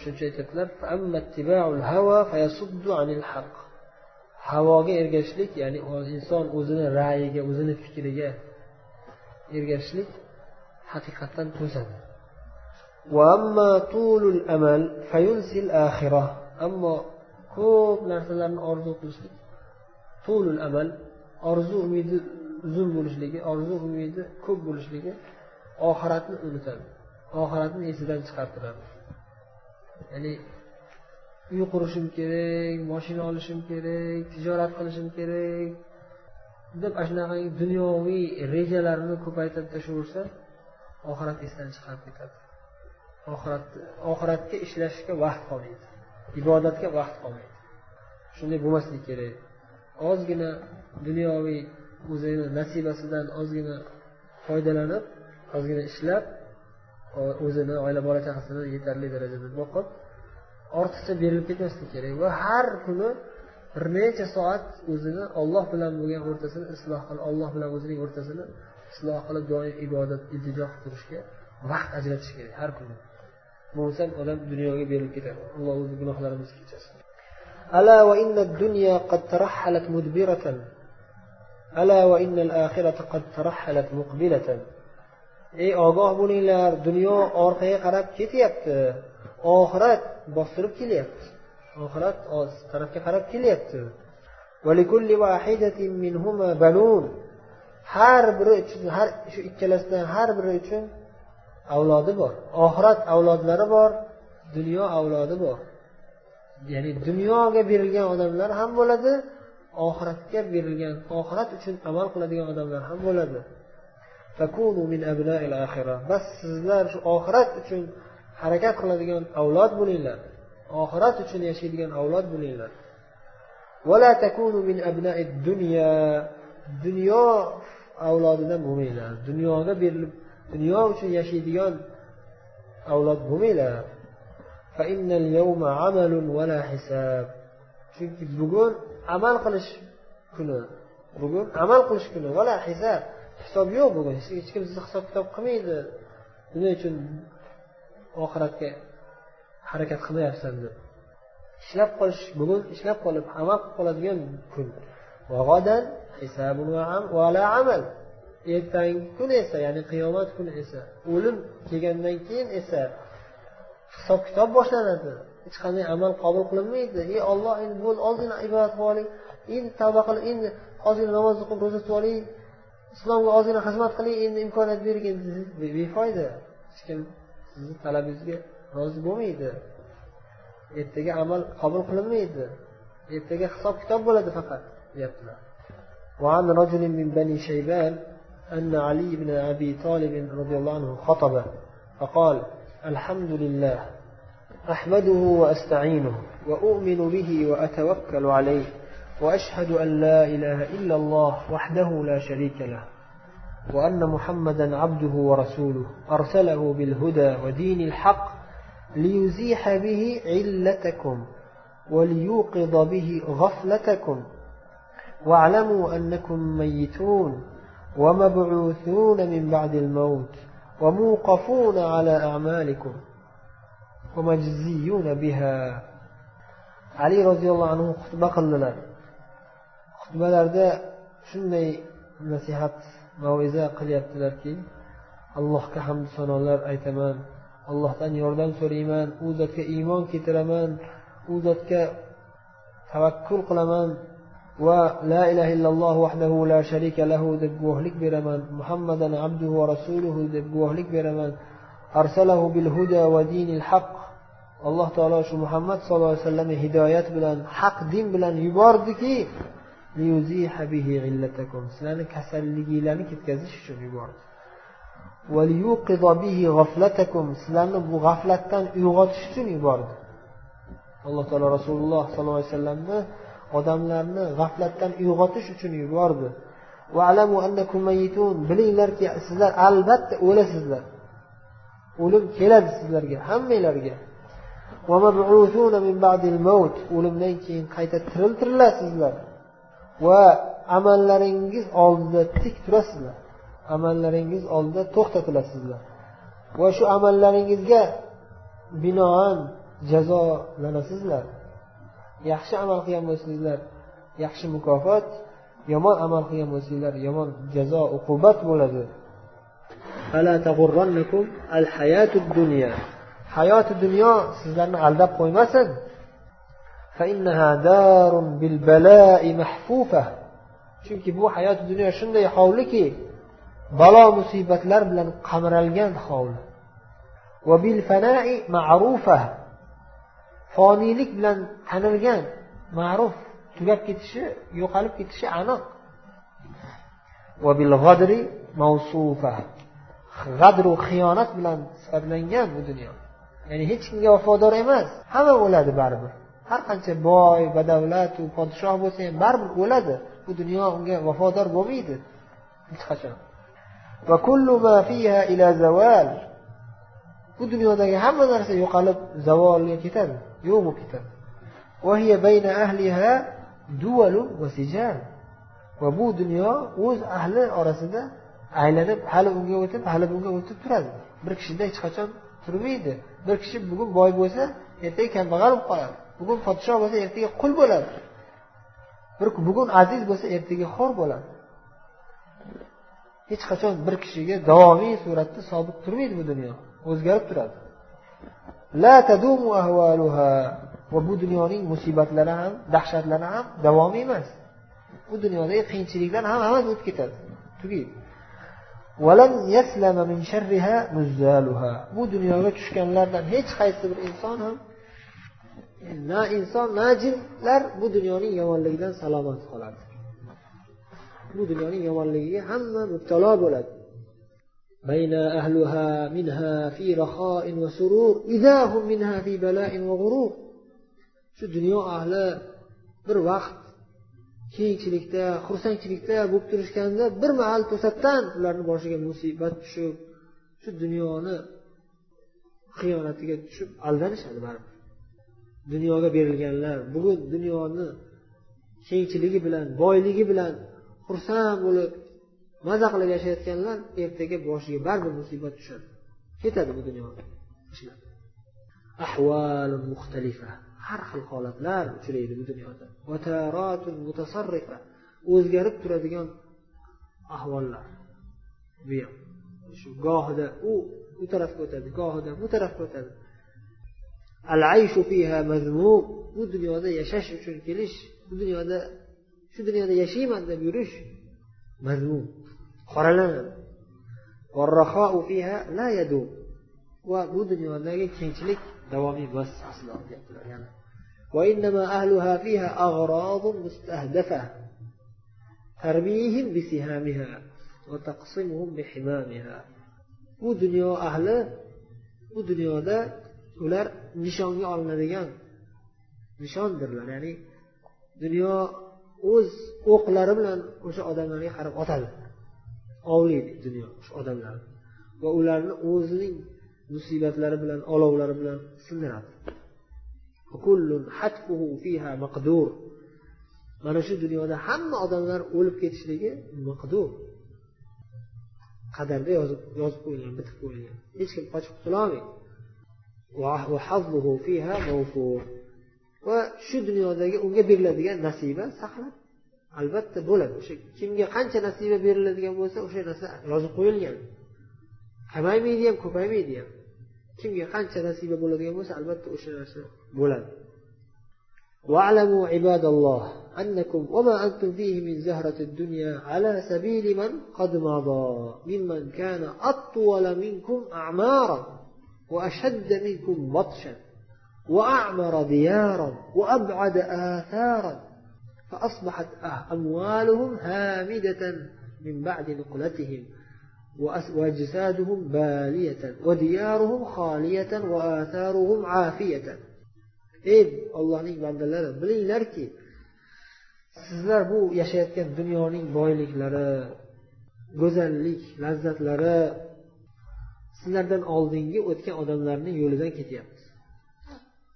Shuncha aytadilar, havoga ergashishlik, ya'ni inson o'zini ra'yiga, o'zini fikriga ergashishlik haqiqatdan to'sadi. Ammo ko'p narsalarni orzu qilishlik, tulul amal, orzu umidi uzun bo'lishligi, orzu umidi ko'p bo'lishligi oxiratni unutadi, oxiratni esidan chiqartiradi. Ya'ni uy qurishim kerak, mashina olishim kerak, tijorat qilishim kerak deb shunaqa dunyoviy rejalarni ko'paytirib tashlaversa, oxirat esdan chiqarib ketadi. Oxiratga ishlashga vaqt qolmaydi, ibodatga vaqt qolmaydi. Shunday bo'lmaslik kerak. Ozgina dunyoviy o'zini nasibasidan ozgina foydalanib, ozgina ishlab, o'zini, oila bola chaqasini yetarli darajada boqib, ortiqcha berilib ketmaslik kerak va har kuni bir necha soat o'zini Alloh bilan bo'lgan o'rtasini isloh qilib, Alloh bilan o'zining o'rtasini isloh qilib, doim ibodat, iltijo qilib turishga vaqt ajratish kerak har kuni. Bo'lmasa odam dunyoga berilib ketadi. Alloh o'z gunohlarimizni kechirsin. Ala va inna ad-dunya qad tarahhalat mudbiratan. Ala va inna al-akhirata qad tarahhalat muqbilatan. Ey ogoh bo'linglar, dunyo orqaga qarab ketyapti, oxirat bostirib kelyapti. Oxirat oz tarafga qarab kelyapti. Va likulli wahidatin minhuma banun. Har biri uchun, har shu ikkalasidan har biri uchun avlodi bor. Oxirat avlodlari bor, dunyo avlodi bor. Ya'ni dunyoga berilgan odamlar ham bo'ladi, oxiratga berilgan, oxirat uchun amal qiladigan odamlar ham bo'ladi. Takunu min abna'il akhirah. Bas sizlar shu oxirat uchun harakat qiladigan avlod bo'linglar. Oxirat uchun yashaydigan avlod bo'linglar. Va la takunu min abna'id dunya. Dunyo avlodidan bo'lmanglar. Dunyoga berilib, dunyo uchun yashaydigan avlod bo'lmanglar. Fa innal yawma 'amalun va la hisab. Chunki bugun amal qilish kuni. Bugun amal qilish kuni va la hisab. Hisob yo'q bugun. Hech kim sizni hisob kitob qilmaydi. Nima uchun oxiratga harakat qilmayapsan deb. Ishlab qolish, bugun ishlab qolib amal qilib qoladigan kun. Va g'adan hisabun va la amal. Ertangi kun esa, ya'ni qiyomat kuni esa, o'lim kelgandan keyin esa hisob kitob boshlanadi. Hech qanday amal qabul qilinmaydi. Ey Alloh, endi bo'l, ozgina ibodat qil oling, endi tavba qil, endi ozgina namoz o'qib, ro'za tutib oling, islomga ozgina xizmat qiling, endi imkoniyat bering, endi befoyda. Hech kim sizning talabingizga rozi bo'lmaydi. Ertaga amal qabul qilinmaydi. Ertaga hisob kitob bo'ladi faqat, deyaptilar. وعن رجل من بني شيبان أن علي بن أبي طالب رضي الله عنه خطب فقال الحمد لله أحمده وأستعينه وأؤمن به وأتوكل عليه وأشهد أن لا إله إلا الله وحده لا شريك له وأن محمدا عبده ورسوله أرسله بالهدى ودين الحق ليزيح به علتكم وليوقظ به غفلتكم واعلموا أنكم ميتون ومبعوثون من بعد الموت وموقفون على أعمالكم ومجزيون بها. علي رضي الله عنه xutba qildilar. Xutbalarda shunday nasihat, mau'iza qilyaptilarki, Allohga hamd sanolar aytaman, Allohdan yordam so'rayman, u zotga iymon keltiraman, u zotga tavakkul qilaman va la ilaha illalloh vahdahu la sharika lahu deb guvohlik beraman, Muhammadan abduhu va rasuluhu deb guvohlik beraman. Arsalahu bil huda va dinil haq. Alloh taolo shu Muhammad sallallohu alayhi vasallamni hidoyat bilan, haq din bilan yubordiki, liyuziha bihi illatakum. Sizlarning kasalliginglarni ketkazish uchun yubordi. Va liyuqiza bihi ghaflatakum. Sizlarni bu g'aflatdan uyg'otish uchun yubordi. Alloh taolo Rasululloh sallallohu alayhi vasallamni odamlarni g'aflatdan uyg'otish uchun yubordi. Va alamu annakum mayitun. Bilinglarki, sizlar albatta o'lasizlar. O'lim keladi sizlarga, hammanglarga. Va mab'uthuna min ba'dil maut. O'limdan keyin qayta tiriltirilasiz. Va amallaringiz oldida tik turasizlar. Amallaringiz oldida to'xtatilasizlar. Va shu amallaringizga binoan jazolanasizlar. Yaxshi amal qilgan bo'lsangizlar yaxshi mukofot, yomon amal qilgan bo'lsangizlar yomon jazo uqubat bo'ladi. Fala taghurrannakum al-hayatud dunya. Hayoti dunyo sizlarni aldab qo'ymasin. Fa innaha darun bil bala'i mahfufa. Chunki bu hayot dunyo shunday hovliki, balo musibatlar bilan qamiralgan hovli. Va bil fana'i ma'rufa. Foniylik bilan tanilgan, ma'ruf, tugab ketishi, yo'qolib ketishi aniq. Va bil ghadri mawsufa. G'adr va xiyonat bilan sifatlangan bu dunyo. Ya'ni hech kimga vafodor emas, hamma o'ladi baribir. Har qancha boy, badavlat va podshoh bo'lsa ham baribir o'ladi. Bu dunyo unga vafodor bo'lmaydi hech qachon. Va kullu ma fiha ila zawal. Bu dunyodagi hamma narsa yo'qolib zavolga ketadi, yo'q bo'lib ketadi. Va hiya bayna ahliha duwalun va sijal. Va bu dunyo o'z ahli orasida aylanib, hali unga o'tib, hali bunga o'tib turadi. Bir kishida hech qachon turmaydi. Bir kishi bugun boy bo'lsa, ertaga kambag'al bo'lib qoladi. Bugun podshoh bo'lsa, ertaga qul bo'ladi. Bugun aziz bo'lsa, ertaga xor bo'ladi. Hech qachon bir kishiga davomiy suratda sobit turmaydi bu dunyo. O'zgarib turadi. La tadumu ahwaluha. Va bu dunyoning musibatlari ham, dahshatlari ham davomiy emas. Bu dunyodagi qiyinchiliklar ham hammasi o'tib ketadi. Tugaydi. Walan yaslama min sharriha nuzzaluha. Bu dunyoga tushganlardan hech qaysi bir inson ham, na inson, na jinlar bu dunyoning yomonligidan salomat qoladi. Bu dunyoning yomonligiga hamma mubtalo bo'ladi. Bayna ahluha minha fi rakha'in wa surur, idahum minha fi bala'in wa ghurur. Shu dunyo ahli bir vaqt keyinchilikda, xursandchilikda bo'lib turishganda bir mahal to'satdan ularning boshiga musibat tushib, shu dunyoni xiyonatiga tushib aldanishadi baribir. Dunyoga berilganlar bugun dunyoni keyinchiligi bilan, boyligi bilan xursand bo'lib, maza qilib yashayotganlar ertaga boshiga baribir musibat tushadi. Ketadi bu dunyoda. Ahvalun muxtalifa. Har xil holatlar uchraydi bu dunyoda. Va taratun mutasarrifa. O'zgarib turadigan ahvollar. Bu ham shu gohida u tarafga o'tadi, gohida bu tarafga o'tadi. Al-ayshu fiha mazmum. Bu dunyoda yashash uchun kelish, bu dunyoda shu dunyoda yashayman deb yurish mazmum, qoralanadi. War-rakha'u fiha la yadum. Va bu dunyodagi kengchilik davomiy emas aslo deyaptilar yana. Va innama ahluha fiha aghrad mustahdafa tarbiyihim bisihamiha va taqsimuhum bihimamiha. Bu dunyo ahli bu dunyoda ular nishonga olinadigan nishondirlar. Ya'ni dunyo o'z o'qlari bilan o'sha odamlarga qarab otadi. Ovlaydi dunyo o'sha odamlar va ularni o'zining musibatlari bilan, olovlari bilan sindiradi. Kullun hatfuhu fiha maqdur. Mana shu dunyoda hamma odamlar o'lib ketishligi maqdur. Qadarda yozib qo'yilgan, bitib qo'yilgan. Hech kim qochib qutula olmaydi. Va hazluhu fiha mawfur. Va shu dunyodagi unga beriladigan nasiba saqlab albatta bo'ladi. O'sha kimga qancha nasiba beriladigan bo'lsa, o'sha narsa yozib qo'yilgan. Kamaymaydi ham, ko'paymaydi ham. Kimga qancha nasiba bo'ladigan bo'lsa, albatta o'sha narsa bo'ladi. Wa'lamu ibadalloh annakum wa ma antum fihi min zahrati ad-dunya ala sabili man qad mada mimman kana atwala minkum a'maran wa ashadda minkum batshan wa a'mara diyaran wa ab'ada atharan fa asbahat amwaluhum hamidatan min ba'di nuqlatihim وأجسادهم بالية وديارهم خالية وآثارهم عافية. Ey Allohning bandalari, bilinglarki, sizlar bu yashayotgan dunyoning boyliklari, go'zallik, lazzatlari sizlardan oldingi o'tgan odamlarning yo'lidan ketyapti.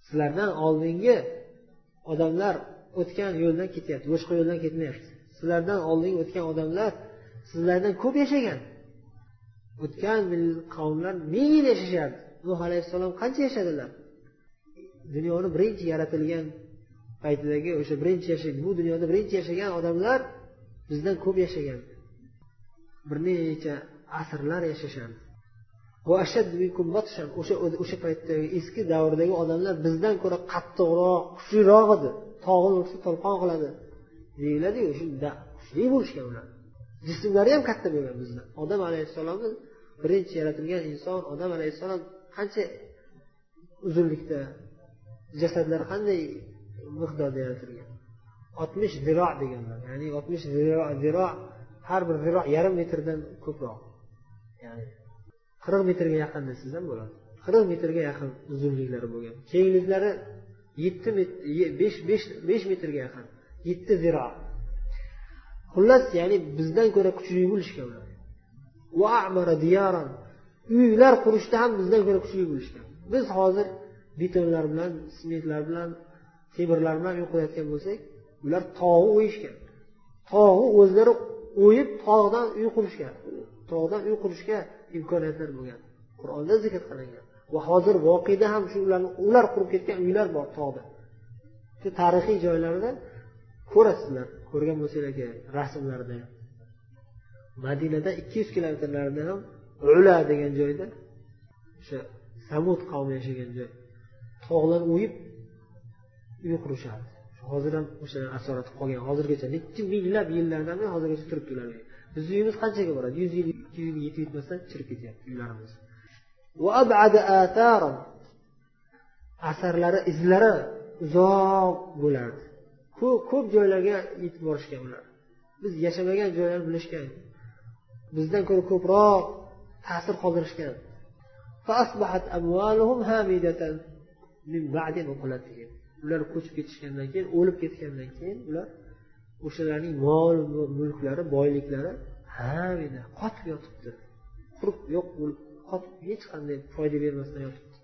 Sizlardan oldingi odamlar o'tgan yo'ldan ketyapti, boshqa yo'ldan ketmayapti. Sizlardan oldingi o'tgan odamlar sizlardan ko'p yashagan. O'tgan qavmlar 1000 yil yashashardi. Nuh alayhissalom qancha yashadilar? dunyoni birinchi yaratilgan paytidagi o'sha birinchi bu dunyoda birinchi yashagan odamlar bizdan ko'p yashagan, bir necha asrlar yashashan. O'sha paytdagi eski davrdagi odamlar bizdan ko'ra qattiqroq, kuchliroq edi. Tog'ni ursa to'lqon qiladi deyiladi-ku, shunda kuchli bo'lishgan ular. Jismlari ham katta bo'lgan bizdan. Odam alayhissalomni birinchi yaratilgan inson Odam alayhissalom qancha uzunlikda, jasadlari qanday miqdorda yaratilgan? 60 ziro deganlar. Ya'ni 60 ziro, har bir ziro yarim metrdan ko'proq. Ya'ni 40 metrga yaqin desiz ham bo'ladi. 40 metrga yaqin uzunliklari bo'lgan. Kengliklari 5 metrga yaqin. 7 ziro. Xullas, ya'ni bizdan ko'ra kuchli bo'lishgan ular. Va a'mara diyaran. Uylar qurishda ham bizdan ko'ra kuchli bo'lishgan. Biz hozir betonlar bilan, sementlar bilan, temirlar bilan uy qurayotgan bo'lsak, ular tog'ni o'yishgan. Tog'ni o'zlari o'yib, tog'dan uy qurishgan. Tog'dan uy qurishga imkoniyatlar bo'lgan. Qur'onda zikr qilingan. Va hozir voqeda ham shu ular qurib ketgan uylar bor tog'da. Shu tarixiy joylarda ko'rasizlar, ko'rgan bo'lsanglar kerak, rasmlarda. Madinada 200 kilometrlarda ham Ula degan joyda o'sha Samud qavmi yashagan joy. Tog'lar o'yib uy qurishadi. Hozir ham o'sha asorati qolgan. Hozirgacha necha minglab yillardan beri hozirgacha turibdi ular. Biz uyimiz qanchaga boradi? 100 yil, 200 yil yetib yetmasdan chirib ketyapti uylarimiz. Va ab'ada atharan. Asarlari, izlari uzoq bo'lardi. Ko'p joylarga yetib borishgan ular. Biz yashamagan joylarni bilishgan. Bizdan ko'ra ko'proq ta'sir qoldirishgan. Fa asbahat amwaluhum hamidatan min ba'di muqlatihim. Ular ko'chib ketishgandan keyin, o'lib ketgandan keyin ular o'shalarning mol mulklari, boyliklari hamida qotib yotibdi. Qurib yo'q bo'lib, qotib hech qanday foyda bermasdan yotibdi.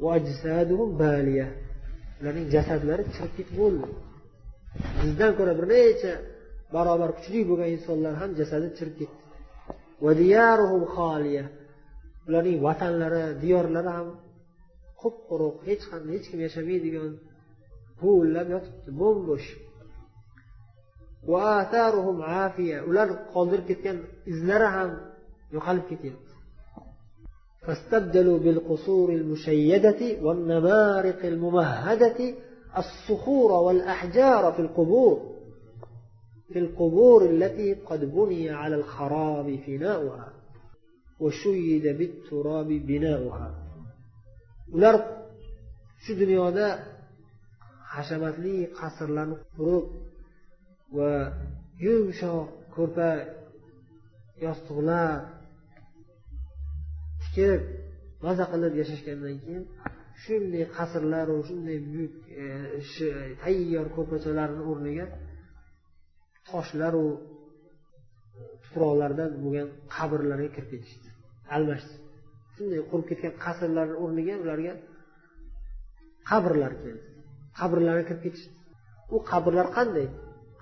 Va ajsaduhum baliya. Ularning jasadlari chirib ketib bo'ldi. Bizdan ko'ra bir necha barobar kuchli bo'lgan insonlar ham jasadi chirib ketdi. Va diyaruhum khaliya. Ularning vatanlari, diyorlari ham quruq, hech kim yashamaydigan huvillab yotibdi, bo'sh. Va atharuhum afiya. Ular qoldirib ketgan izlari ham yo'qolib ketyapti. فاستبدلوا بالقصور المشيدة والنمارق الممهدة الصخور والأحجار في القبور التي قد بني على الخراب فناؤها وشيد بالتراب بناؤها. ular shu dunyoda hashamatli qasrlarni qurib va yumshoq ko'rpa yostiqlar tikib maza qilib yashashgandan keyin shunday qasrlar va shunday buyuk tayyor ko'rpachalarning o'rniga toshlar va tuproqlardan bo'lgan qabrlarga kirib ketishdi, almashdi. Shunday qurib ketgan qasrlarning o'rniga ularga qabrlar keldi. Qabrlarga kirib ketishdi. U qabrlar qanday?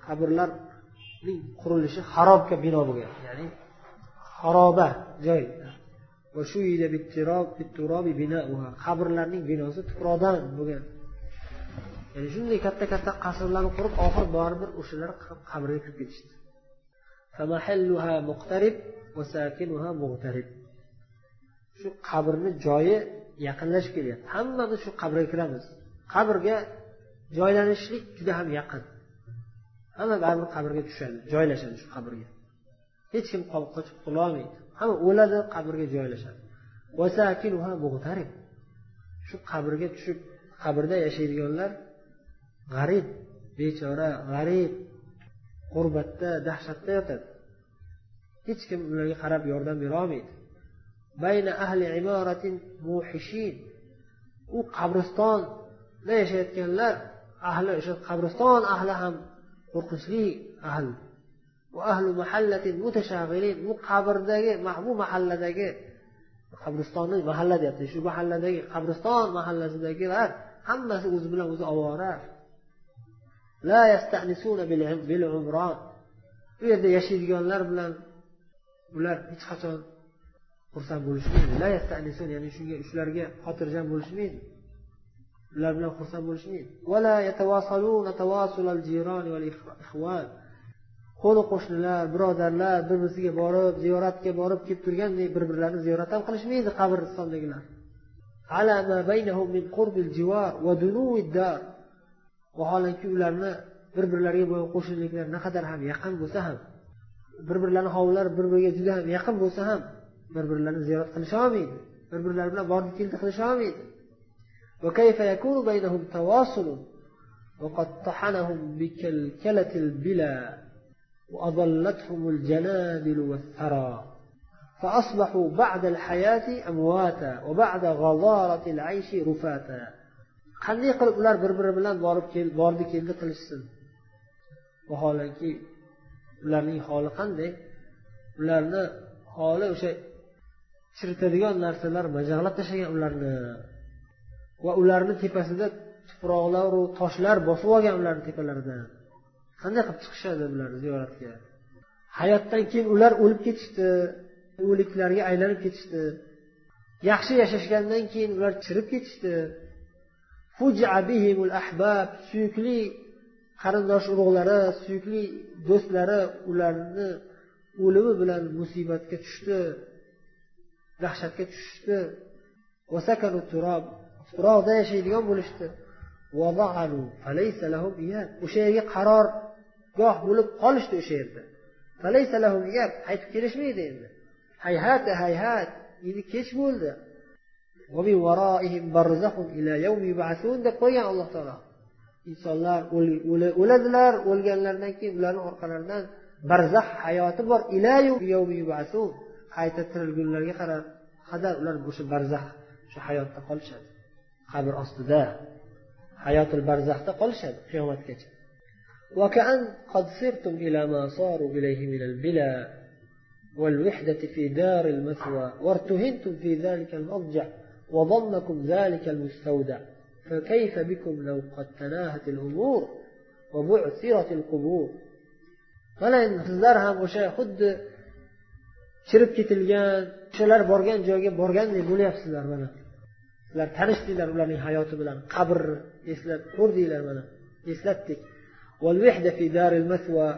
Qabrlarning qurilishi xarobga bino bo'lgan, ya'ni xaroba joy. Va shu yida bitturobi binauha. Qabrlarning binosi tuproqdan bo'lgan. Ya'ni shunday katta qasrlarni qurib, oxir baribir o'shalar qabrga kirib ketishdi. Famahalluha muqtarib va sakinuha muqtarib. Shu qabrni joyi yaqinlashib kelyapti. Hammamiz shu qabrga kiramiz. Qabrga joylanishlik juda ham yaqin. Hamma baribir qabrga tushadi, joylashadi shu qabrga. Hech kim qochib qololmaydi. Hamma o'ladi, qabrga joylashadi. Va sakinuha muqtarib. Shu qabrga tushib, qabrda yashaydiganlar g'arib, bechora, g'arib, g'urbatda, dahshatda yotadi. Hech kim ularga qarab yordam bera olmaydi. Bayna ahli imoratin muhishin. U qabristonda yashayotganlar, o'sha qabriston ahli ham qo'rqinchli ahl. Va ahli mahallatin mutashag'ilin. Bu qabrdagi, bu mahalladagi qabristonning mahalla deyapti. Shu mahalladagi qabriston mahallasidagilar hammasi o'zi bilan o'zi ovora. La yastanisuna bil umron. Bu yerda yashaydiganlar bilan ular hech qachon xursand bo'lishmaydi. La yastanisun, ya'ni shunga ushlarga xotirjam bo'lishmaydi. ular bilan xursand bo'lishmaydi. Wala yatawasaluna tawasulal jiran wal ikhwan. Qo'ni qo'shnilar, birodarlar bir-biriga borib, ziyoratga borib kelib turgandek bir-birlarini ziyorat ham qilishmaydi qabristondagilar. Ala ma baynahum min qurbil jiwar wa dunuwid dar. Vaholanki ularni bir-birlariga bo'lgan qo'shniliklar naqadar ham yaqin bo'lsa ham, bir-birlarining hovlilari bir-biriga juda ham yaqin bo'lsa ham, bir-birlarini ziyorat qilisha olmaydi. Bir-birlari bilan borib keldi qilisha olmaydi. Va kayfa yakunu baynahum tawasulun wa qad tahanahum bikalkalatil bila wa adallatuhum aljanadil was-sara fa asbahu ba'da al-hayati amwata wa ba'da ghadaratil 'ayshi rufata. Qanday qilib ular bir-biri bilan bordi keldi qilishsin? Vaholanki ularning holi qanday? Ularni holi o'sha chiritadigan narsalar majag'lab tashlagan ularni va ularni tepasida tuproqlar va toshlar bosib olgan ularning tepalaridan. Qanday qilib chiqishadi ular ziyoratga? Hayotdan keyin ular o'lib ketishdi, o'liklarga aylanib ketishdi. Yaxshi yashashgandan keyin ular chirib ketishdi. Fuj'a bihimul ahbab, suyukli qarindosh urug'lari, suyukli do'stlari ularni o'limi bilan musibatga tushdi, dahshatga tushdi. Va sakanu turab, tuproqda yashaydigan bo'lishdi. Va da'alu falaysa lahum iyab, o'sha yerga qarorgoh bo'lib qolishdi o'sha yerda. Falaysa lahum iyab, qaytib kelishmaydi endi. Hayhat hayhat, endi kech bo'ldi. Va min waraihim barzakhun ila yawmi yub'athun deb qo'ygan Alloh taolo. Insonlar o'ladilar, o'lganlardan keyin ularning orqalaridan barzax hayoti bor. Ila yawmi yub'athun, qayta tirilgunlarga qadar ular o'sha barzax, shu hayotda qolishadi. Qabr ostida hayotul barzaxda qolishadi qiyomatgacha. Wa ka'an qad sirtum ila ma saru ilayhi min al-bila wal wahdati fi dar al-mathwa wartuhintum fi dhalika al-madja' wa dhannakum dhalika al-mustawda' فكيف بكم لو قد تناهت الأمور وبعثرت القبور. mana sizlar ham o'sha xuddi chirib ketilgan, o'shalar borgan joyga borgandek bo'lyapsizlar. Mana sizlar tanishdinglar ularning hayoti bilan, qabr eslab ko'rdinglar. Mana eslatdik. Wal wahda fi daril maswa,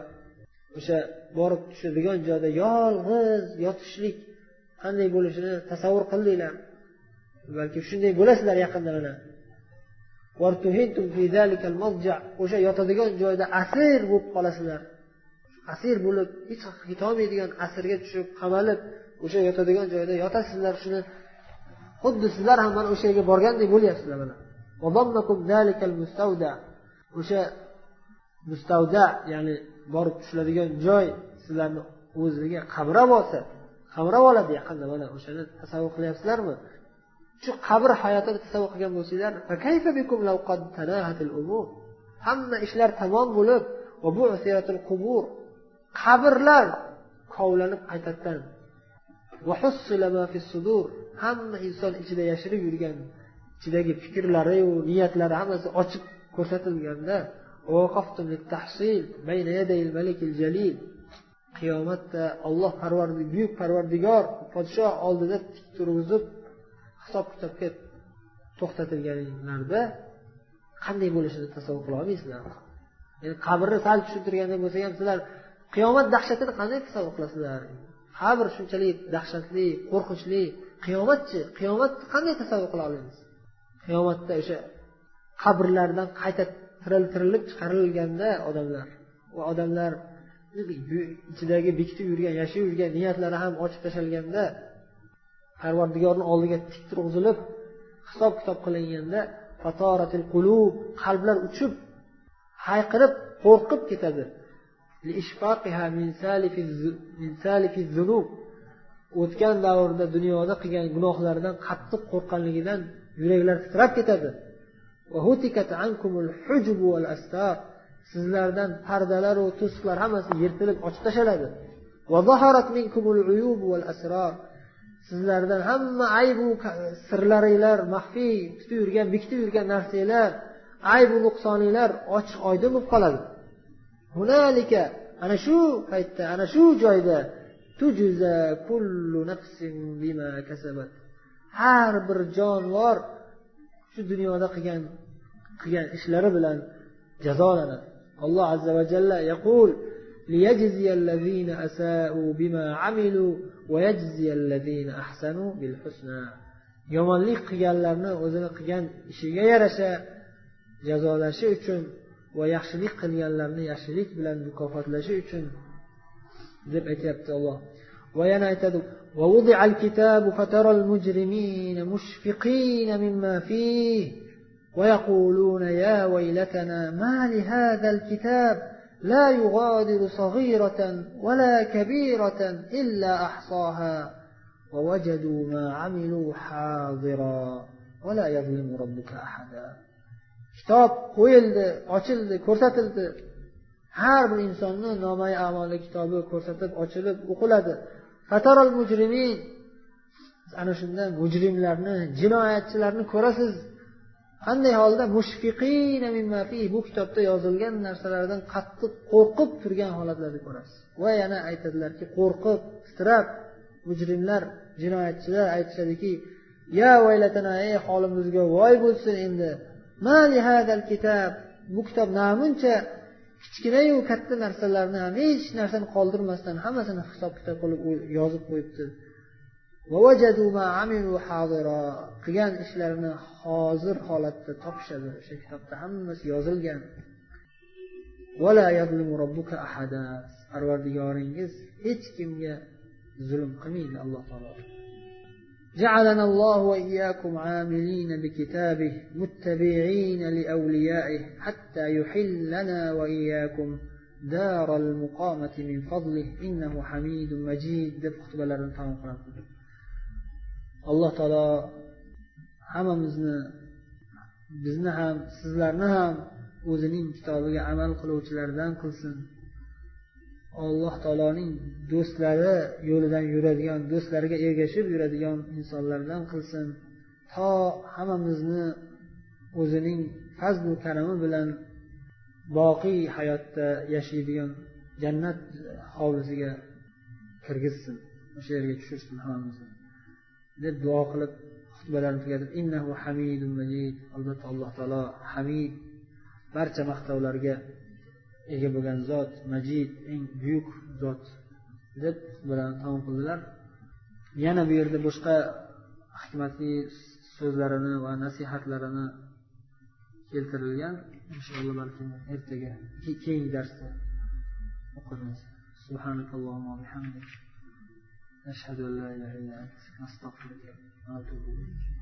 o'sha borib tushadigan joyda yolg'iz yotishlik qanday bo'lishini tasavvur qildinglar. Balki shunday bo'lasizlar yaqinda. Mana wartuhintum fi zalika al-madja', o'sha yotadigan joyda asir bo'lib qolasizlar. Asir bo'lib hech yetolmaydigan asirga tushib qamalib o'sha yotadigan joyda yotasizlar. Shuni xuddi sizlar ham mana o'sha yerga borgandek bo'lyapsizlar. Mana wadamnakum zalika al-mustawda, o'sha mustawda ya'ni borib tushiladigan joy sizlarni o'ziga qabrab olsa, qabrab oladi yaqinda. Mana o'shani tasavvur qilyapsizlarmi? Shu qabr hayotini tasavvur qilgan bo'lsanglar, fa kayfa bikum law qad tanahatil umur, hamma ishlar tamom bo'lib, va bu'siratul qubur, qabrlar kovlanib qaytadan, va hussila ma fis sudur, hamma inson ichida yashirib yurgan ichidagi fikrlari va niyatlari hammasi ochib ko'rsatilganda, waqaftum lit-tahsil bayna yadayil malikil jalil, qiyomatda Alloh parvardigor, buyuk parvardigor podshoh oldida tik turg'izib hisob kitobga to'xtatilganlarda qanday bo'lishini tasavvur qila olmaysizlar. Ya'ni qabrni sal tushuntirganda bo'lsa ham sizlar qiyomat dahshatini qanday tasavvur qilasizlar? Qabr shunchalik dahshatli, qo'rqinchli, qiyomatchi, qiyomatni qanday tasavvur qila olamiz? Qiyomatda o'sha qabrlardan qayta tirilib chiqarilganda odamlar va odamlar ichidagi bekitib yurgan, yashab yurgan niyatlari ham ochib tashalganda, Parvardigorning oldiga tik turg'izilib hisob kitob qilinganda, fatoratil qulub, qalblar uchib, hayqirib, qo'rqib ketadi. Li ishfaqiha min salifiz zunub, o'tgan davrda dunyoda qilgan gunohlaridan qattiq qo'rqqanligidan yuraklar titrab ketadi. Va hutikat ankumul hujub wal astar, sizlardan pardalar va to'siqlar hammasi yirtilib ochib tashaladi. Va zaharat minkumul uyub wal asrar, sizlardan hamma aybu sirlaringlar, maxfiy tutib yurgan, bekitib yurgan narsalar, aybu nuqsoninglar ochiq oydin bo'lib qoladi. Hunalika, ana shu paytda, ana shu joyda tujza kullu nafsin bima kasabat, har bir jonivor shu dunyoda qilgan ishlari bilan jazolanadi. Alloh azza va jalla yaqul ليجزي الذين أساءوا بما عملوا ويجزي الذين أحسنوا بالحسنى. yomonlik qilganlarni o'zini qilgan ishiga yarasha jazolashi uchun va yaxshilik qilganlarni yaxshilik bilan mukofotlashi uchun deb aytayapti Alloh. Va yana aytadi: ووضع الكتاب فترى المجرمين مشفقين مما فيه ويقولون يا ويلتنا ما لهذا الكتاب لا يغادر صغيرة ولا كبيرة إلا أحصاها ووجدوا ما عملوا حاضرا ولا يظلم ربك أحدا. kitob qo'yildi, ochildi, ko'rsatildi. Har bir insonning nomai a'moli kitobi ko'rsatib ochilib o'qiladi. Fataral mujrimin, ana shunda mujrimlarni, jinoyatchilarni ko'rasiz. Qanday holda? Mushfiqina mimma fi, bu kitobda yozilgan narsalardan qattiq qo'rqib turgan holatlarni ko'rasiz. Va yana aytadilarki, qo'rqib, titrab mujrimlar, jinoyatchilar aytishadiki: "Ya vaylatana, ey holimizga voy bo'lsin endi. Ma li hadal kitab, bu kitob namuncha kichkina-yu katta narsalarni ham hech narsani qoldirmasdan hammasini hisob-kitob qilib yozib qo'yibdi. Va wajadu ma amilu hadira, qilgan ishlarini hozir holatda topishadi. O'sha kitobda hammasi yozilgan. Wala yadlimu robbuka ahada, Parvardigoringiz hech kimga zulm qilmaydi. Alloh taolo جعلنا الله وإياكم عاملين بكتابه متبعين لأوليائه حتى يحلنا وإياكم دار المقامة من فضله إنه حميد مجيد. deb xutbalarni tamom qiladi. Alloh taolo hammamizni, bizni ham sizlarni ham o'zining kitobiga amal qiluvchilardan qilsin. Alloh taoloning do'stlari yo'lidan yuradigan, do'stlariga ergashib yuradigan insonlardan qilsin. To hammamizni o'zining fazl va karami bilan boqiy hayotda yashaydigan jannat hovlisiga kirgizsin. O'sha yerga tushirsin hammamizni deb duo qilib xutbalarni tugatib, innahu hamidun majid, albatta Alloh taolo hamid, barcha maqtovlarga ega bo'lgan zot, majid, eng buyuk zot deb xutbalarni tamom qildilar. Yana bu yerda boshqa hikmatli so'zlarini va nasihatlarini keltirilgan. Inshaalloh balki ertaga keyingi darsda o'qirmiz. Subhanakallohumma va bihamdik, ashhadu an la ilaha illa anta, astaghfiruka va atubu ilayk.